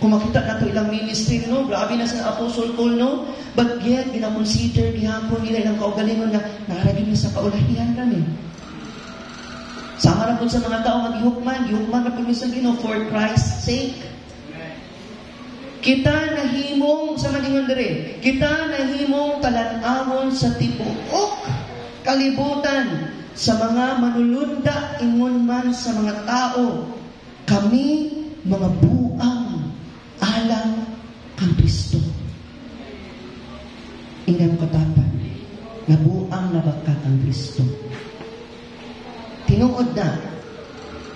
Kung makita na ito ilang ministry, no? Grabe na sa Apostle Paul, no? But yet, gina-consider, gihapon nila ilang kaugalingon na naragin niya sa kaulahian kami. Sama na po sa mga tao maghihukman na po niya sa Ginoo for Christ's sake. Kita nahimong, sa maningon dire, kita nahimong talanawon sa tibuok kalibutan sa mga manulunda ingon man sa mga tao. Kami mga buang alang kang Kristo. Inang katatan, nabuang na baka kang Kristo. Tinuod na,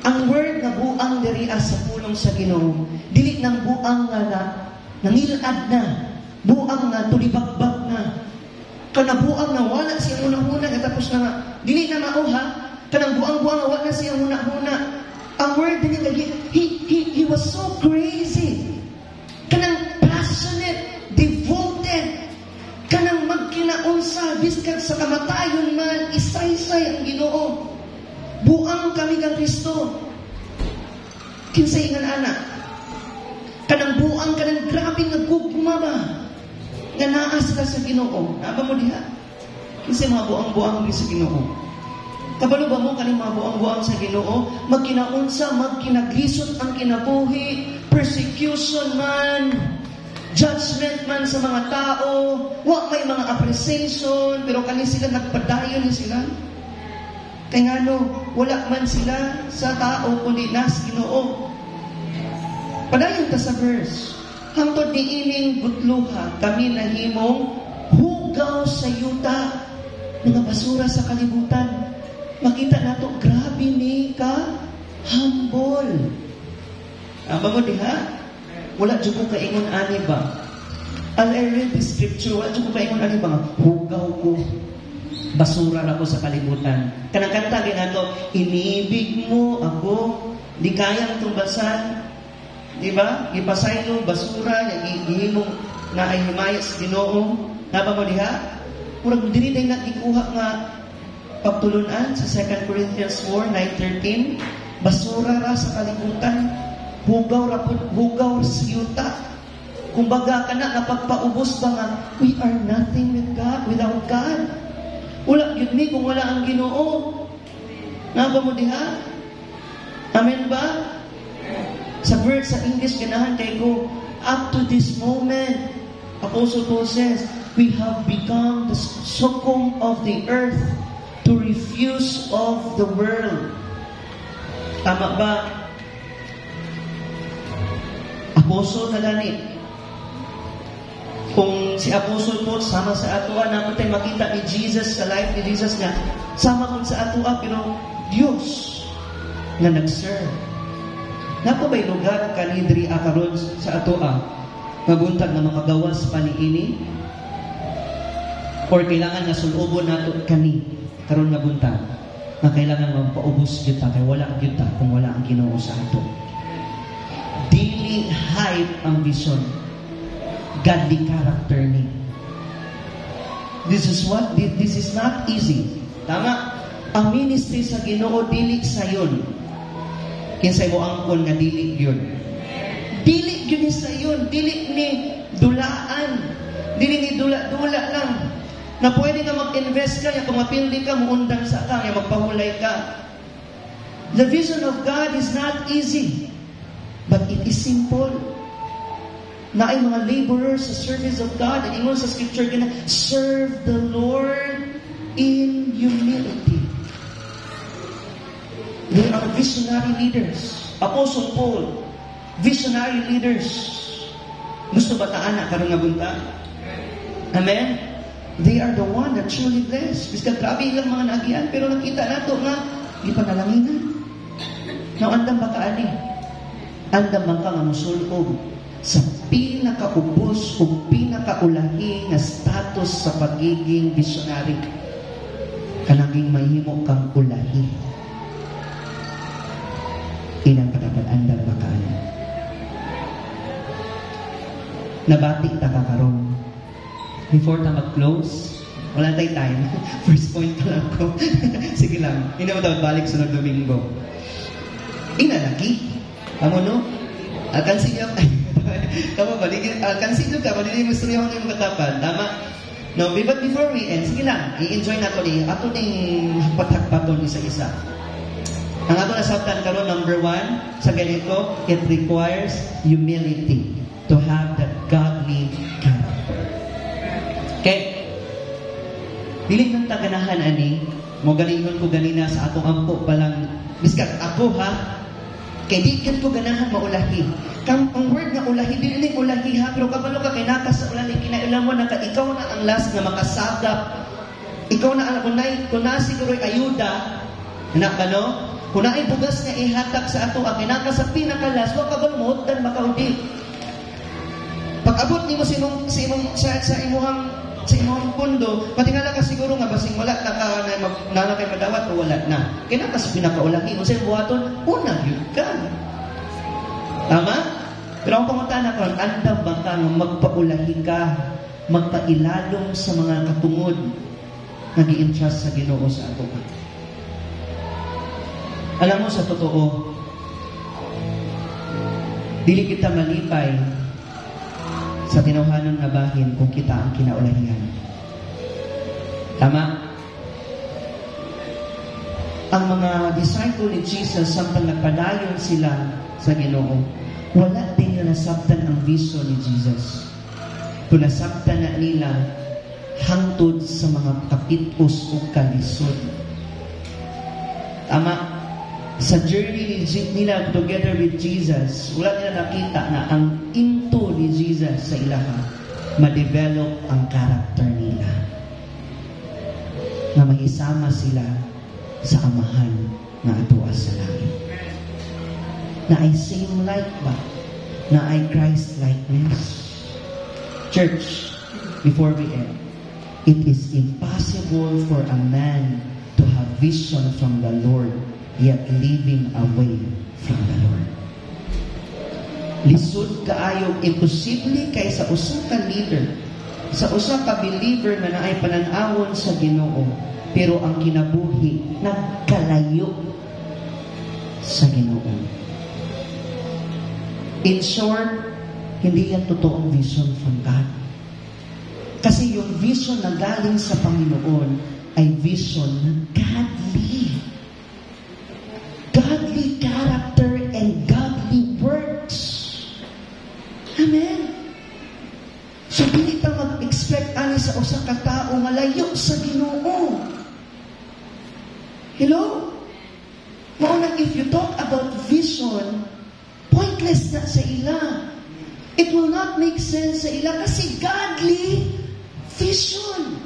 ang word na buang diri sa pulong sa Ginoo, dili nang buang nga nangilad na, buang nga tulibagbag na, kanabuang na wala siyang unang-una, tapos na nga, dili na mauha, kanang buang-buang nga wala siyang una-una. Ang word din lagi, he was so crazy, kanang passionate, devoted, kanang magkinaunsa, biskan sa kamatayon man, isay-say ang Ginoo. Buang kami kang Kristo. Kinsay nga anak. Kanang buang, kanang grabing nagugma ba? Nga naas ka sa Ginoo. Naba mo diha? Kinsay mga buang-buang di sa Ginoo. Kabalo ba mo kaning mga buang-buang sa Ginoo? Magkinaunsa, magkinaglisot ang kinabuhi, persecution man, judgment man sa mga tao, wa may mga appreciation, pero kani sila nagpadayon ni sila. Kaya nga wala man sila sa tao, kundi nas Ginoo. Padayon ta sa verse. Hangtod ni ining gutluha, kami nahimong hugaw sa yuta, mga basura sa kalibutan. Makita nato, grabe ni ka humble. Aba mo diha? Wala dyan ko kaingon ani ba? I'll read the scripture, wala dyan ko kaingon ani ba? Hugaw ko. Basura na ko sa kalibutan. Kanang-kanta ginato, inibig mo ako, di kayang tumbasan, di ba? Ipasaylo, basura, ihimong na ay himayas Ginoo. Naba mo diha? Murag diri day na ikuha nga pagtulunan sa 2 Corinthians 4:9-13. Basura ra sa kalibutan, hugaw sa yuta. Kumbaga ka na napagpaubos ba nga, we are nothing without God. Wala yun mi kung wala ang Ginoo. Naba mo diha? Amen ba? Sa verse sa English ganahan kay ko, up to this moment, Apostle Paul says, we have become the succum of the earth to refuse of the world. Tama ba? Apostle na lani. Kung si Apostle Paul sama sa atua, naman tayo makita ni Jesus, sa life ni Jesus nga, sama kung sa atua, pero Diyos na nag-serve. Napo ba'y lugar kanidri akaron sa atua, mabuntag na makagawas pa ni ini? Or kailangan na sulubon nato kani, karon na buntag, na kailangan magpaubos dito, kaya wala dito kung wala ang Ginoo sa ato. Dili hype ang vision. Godly character ni. This is not easy. Tama? Ang ministry sa Ginoo dili sayon. Kinsay mo angkon nga dili yun. Dili yun sayon, dili ni dulaan. Dili ni dula-dula lang. Na pwede nga mag-invest ka, kung mapildi ka, muundang sa ka, magpahulay ka. The vision of God is not easy, but it is simple. Na ay mga laborers sa service of God. And ingon sa scripture, serve the Lord in humility. They are visionary leaders. Apostle Paul, visionary leaders. Gusto ba taana karon nga bunta? Amen? They are the one that truly blessed. Biska grabe ilang mga nagian, pero nakita nato nga, di pa nalanginan. Now, andam ba ka ani? Andam man ka nga musulog sa pinakaubos o pinakaulahi na status sa pagiging visionary. Kanaging mahimo kang ulahi. Inang katapad-andang bakaan. Nabati ta kakaroon. Before ta mag-close, wala tayo time. First point pa lang ko. Sige lang. Hindi mo dapat balik sunod Domingo. Inalaki. Amo no? Akan siya. Tama ba? Consider ka, hindi mo istorya ko yung katapan. Tama? No, but before we end, sige lang, i-enjoy na ito ato ding hakpat-hakpaton isa-isa. Ang ato nasabtan karon number 1, sa ganito, it requires humility to have that godly character. Okay? Biling ng taganahan, ani, mo galingon ko ganina sa atong ampo palang, biskat ako ha, kay di kan ko ganahan maulahi. Ang word nga ulahi, di rin ulahi ha, pero kabalo ka kay nakas sa ulahi, kinailan mo na ka, ikaw na ang last na makasagap. Ikaw na ang kung na siguro'y ayuda, na no? Kung na'y bugas nga ihatak sa ato, ang kinakas sa pinakalas, wag kabalo mo, dan makaudi. Pag-abot ni mo sa imuhang pundo, patingala ka siguro nga basing wala na kay madawat o wala na. Kinakas pinakaulahi mo sa buhaton, unang yun ka. Tama? Pero ang pangunta na ko, andam ba ka magpaulahi ka, magpailalong sa mga katungod nag-i-entrust sa Ginoo sa ato ka. Alam mo, sa totoo, dili kita malipay sa tinawhanon nga bahin kung kita ang kinaulahian. Tama? Ang mga disciple ni Jesus, samtang nagpadayon sila sa Ginoo, wala din na nasabtan ang vision ni Jesus. Kung nasabtan na nila hangtod sa mga kapitos o kalisod. Tama? Sa journey nila together with Jesus, wala nila nakita na ang into ni Jesus sa ilaha, ma-develop ang character nila. Na mahisama sila sa amahan na atuwa sa langit. Na ay same like ba? Na ay Christ likeness? Church, before we end, it is impossible for a man to have vision from the Lord yet living away from the Lord. Lisod kaayong imposible kay sa usa ka leader, sa usa ka believer na naay pananawon sa Ginoo, pero ang kinabuhi nagkalayo sa Ginoo. In short, hindi yan totoong vision from God. Kasi yung vision na galing sa Panginoon ay vision na godly. Godly character and godly works. Amen. So, hindi ta mag-expect ani sa usa ka tao nga layo sa Ginoo. Hello? Mauna, if you talk about vision, pointless na sa ila. It will not make sense sa ila kasi godly vision.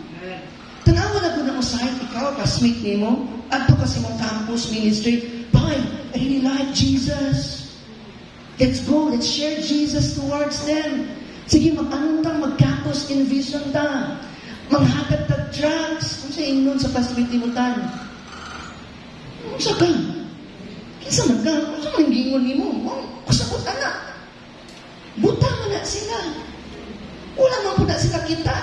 Tanawa na ko na usahay, ikaw, kasmate ni mo, adto kasi mong campus ministry, boy, I really like Jesus. Let's go, let's share Jesus towards them. Sige, mag-anong tang mag-campus in vision ta. Manghagat ta drugs. Kung sa ingnon sa kasmate mo tan. Kung sa ka? Kinsa man ka? Kung sa man gingon ni mo? Kusabot anak. Buta man na sila. Wala man po na sila kita.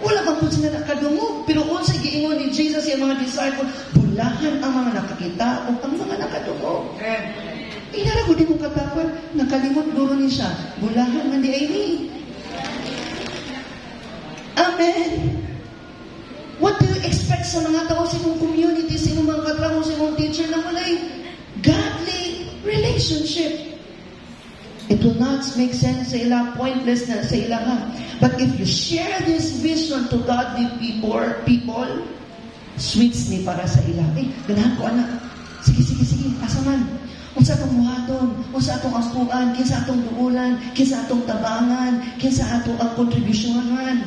Wala man po sila nakadungog. Pero kung sa giingon ni Jesus yung mga disciple, bulahan ang mga nakakita o ang mga nakadungog. Inara ko di mo katapan, nakalimot guro ni siya. Bulahan man di ay ni. Amen. What do you expect sa mga tao sa imong community, sa imong mga katrabaho, sa imong teacher na walay godly relationship? It will not make sense sa ila, pointless na sa ila ha. But if you share this vision to godly people, sweets ni para sa ila. Ganahan ko anak. Sige, asa man. Unsa atong muhaton, unsa atong ampuan, kinsa atong duulan, kinsa atong tabangan, kinsa atong ang kontribusyonan.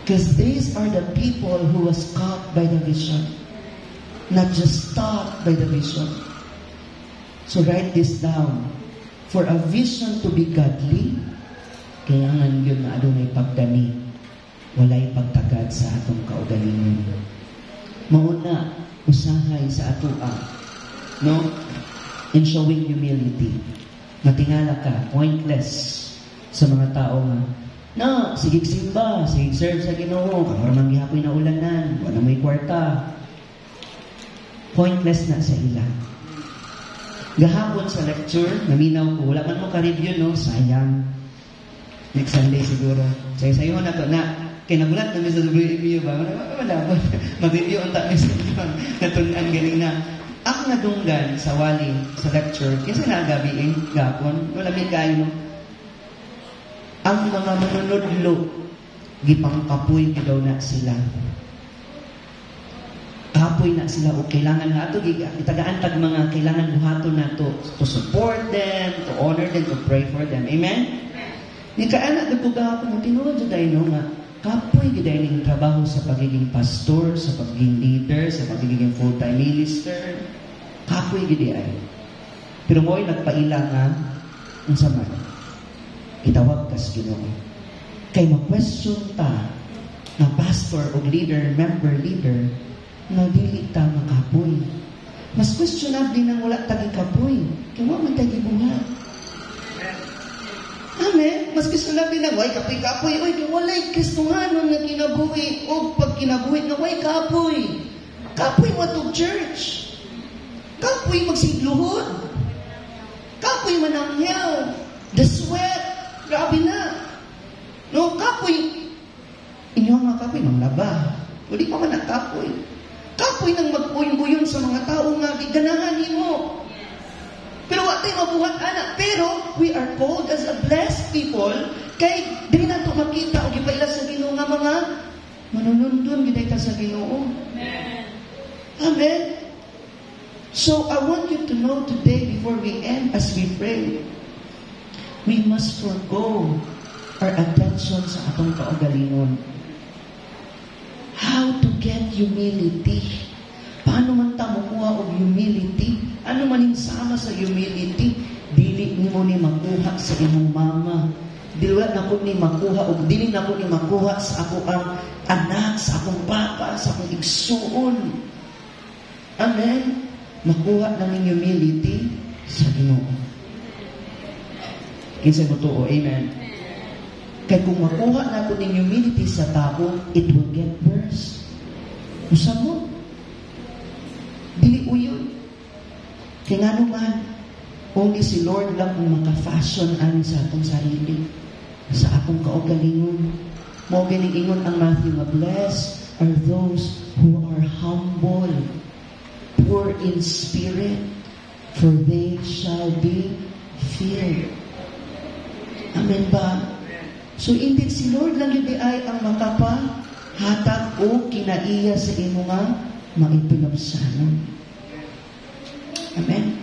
Because these are the people who was caught by the vision. Not just taught by the vision. So write this down. For a vision to be godly, kailangan yun na adunay pagdani. Walay pagtagad sa atong kaugalingon. Mauna, usahay sa atua. No? In showing humility. Matingala ka, pointless sa mga tao nga, na, sige simba, sige serve sa Ginoo, para manggihapoy na ulanan, wala may kwarta. Pointless na sa ila. Gahapon sa lecture, naminaw ko, wala man mo ka-review, no? Sayang. Next Sunday siguro. Sayo na to na, kinagulat na sa review ba? Wala po. Mag-review ang tayo sa natunan galing na. Ako nadunggan sa wali, sa lecture, kasi nagabi gapon, wala may kayo, no? Ang mga manunodlo, gipangkapoy daw na sila. Kapoy na sila o kailangan na ito, itagaan tag mga kailangan buhaton na to support them, to honor them, to pray for them. Amen? Ni kaanak na kugahapon, tinulad sa tayo nga, kapoy giday ning trabaho sa pagiging pastor, sa pagiging leader, sa pagiging full-time minister. Kapoy giday. Pero mo'y nagpaila nga, ang sama. Itawag kas Ginoo. Kay ma-question ta na pastor o leader, member leader, na dili ta makapoy. Mas questionable nang wala tagi kapoy. Kaya man tagi buhat. Amen? Mas questionable na, way kapoy-kapoy. Oy, walay Kristohanon na kinabuhi. O pag kinabuhi na, way kapoy. Kapoy mo to church. Kapoy magsigluhod. Kapoy manangyaw. The sweat. Grabe na. No, kapoy. Inyo mga kapoy, manglaba. Hindi pa man nagkapoy. Kapoy nang magpuyon-buyon sa mga tao nga, ganahan mo. Pero wala tayo mabuhat, anak. Pero, we are called as a blessed people, kay di na ito makita o gipaila sa Ginoo nga mga manunundun, giday ta sa Ginoo. Amen? So, I want you to know today, before we end, as we pray, we must forgo our attention sa atong kaugalingon. How to get humility. Paano man ta makuha og humility? Ano man yung sama sa humility? Dili nimo ni makuha sa imong mama. Dili na ko ni makuha o dili na ko ni makuha sa ako ang anak, sa akong papa, sa akong igsuon. Amen? Makuha na ng humility sa Ginoo. Kinsa mo to? Amen? Kaya kung makuha na ko ng humility sa tao, it will get worse. Usa mo? Dili uyon. Kaya nga naman, only si Lord lang kung makafashion ani sa atong sarili, sa akong kaugalingon. Mo ganing ingon ang Matthew nga, blessed are those who are humble, poor in spirit, for they shall be filled. Amen ba? So, indeed, si Lord lang yun ay ang makapahatag o kinaiya sa imo nga maipinabsanan. Amen?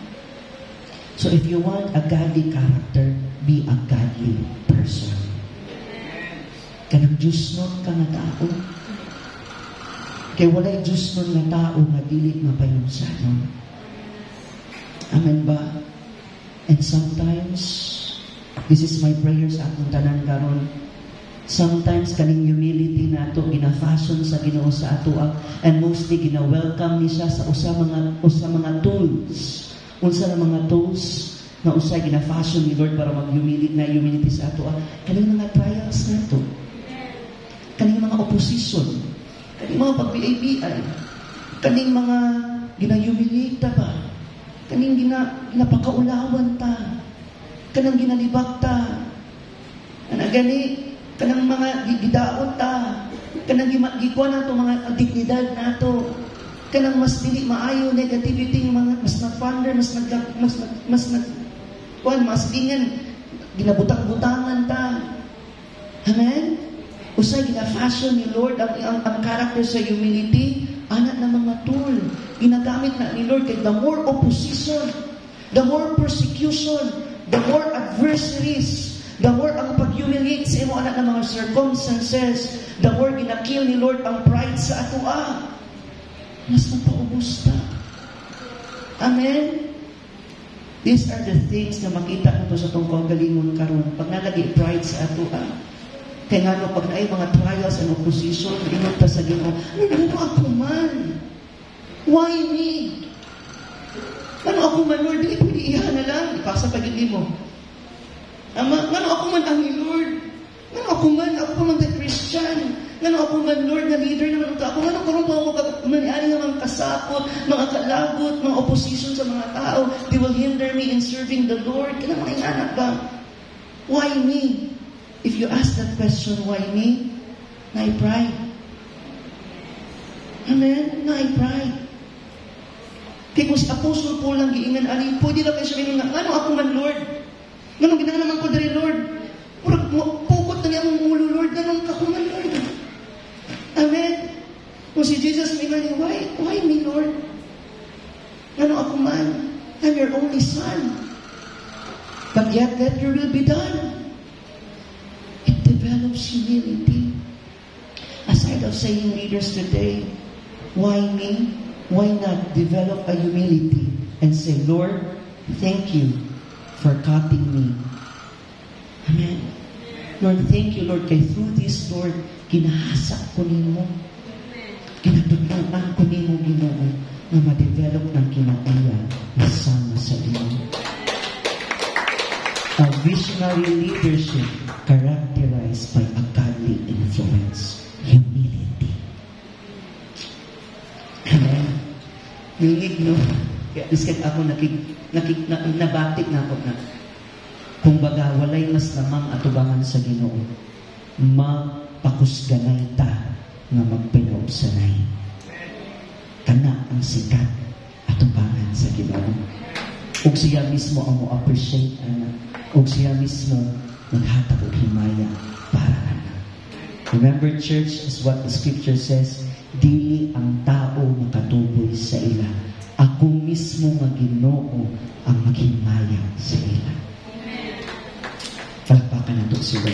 So, if you want a godly character, be a godly person. Kanang Diyos nun ka nga tao. Kaya walay Diyos nun nga tao nga dili mapinabsanan. Amen ba? And sometimes, this is my prayer sa akong tanan karon. Sometimes kaning humility nato gina-fashion sa Ginoo sa atoa, and mostly gina-welcome ni siya sa usa mga tools. Unsa na mga tools na usay gina-fashion ni Lord para humility sa atoa? Kaning mga trials nato. Kaning mga opposition. Kaning mga pag-BABI. Kaning mga gina-humiliate ta ba? Kaning ginapakaulawan ta. Kanang ginalibak ta. Gani, kanang mga gidaot ta. Kanang gikuha na ito mga dignidad na ito. Kanang mas dili maayo, negativity, mga, mas nag-funder, mas dingan, ginabutang-butangan ta. Amen? Usay, gina-fashion ni Lord ang character sa humility, anak na mga tool. Ginagamit na ni Lord kay the more opposition, the more persecution, the more adversaries, the more ang pag-humiliate sa imo anak ng mga circumstances, the more ginakill ni Lord ang pride sa atoa. Mas mapaubos ta. Amen? These are the things na makita nato sa itong kaugalingon karon. Pag nalagi pride sa atoa, kaya nga pag naay mga trials and opposition, ingon ta sa Ginoo, ano ako man? Why me? Ano ako man, Lord? Dili pwede iha na lang. Ipasa pa gindi mo. Ano ako man ang Lord? Ano ako man? Ako man the Christian. Ngano ako man, Lord, na leader naman ito. Ako ngano karon pa ako maniari ng mga kasakot, mga kalagot, mga opposition sa mga tao. They will hinder me in serving the Lord. Kaya mga anak ba? Why me? If you ask that question, why me? Na pride. Amen? Na pride. Kaya kung si Apostle Paul lang giingan, ali, pwede lang kayo sabihin nga, ngano ako man, Lord? Ngano ginanaman ko dari, Lord? Pukot na niya mong mulo, Lord. Ngano ka ko man, Lord? Amen? Kung si Jesus may mali, why me, Lord? Ngano ako man? I'm your only son. But yet, let your will be done. It develops humility. Aside of saying leaders today, why me? Why not develop a humility and say, Lord, thank you for cutting me. Amen. Lord, thank you, Lord, kay through this, Lord, kinahasa ko nimo. Kinatutunan ko nimo, Ginoo, na ma-develop ng kinaiya na sama sa iyo. A visionary leadership characterized by a godly influence. Humility. Amen. Ningig, no? Kaya iskat ako nabatik na ako na kung baga walay mas lamang atubangan sa Ginoo, magpakusganay ta nga magpinaubsanay. Kana ang sikat atubangan sa Ginoo. Ug siya mismo ang mo-appreciate ana. Ug siya mismo naghatag og himaya para ana. Remember, church, is what the scripture says, dili ang tao makatuboy sa ila. Ako mismo nga Ginoo ang maghimaya sa ila. Palakpakan nato sila.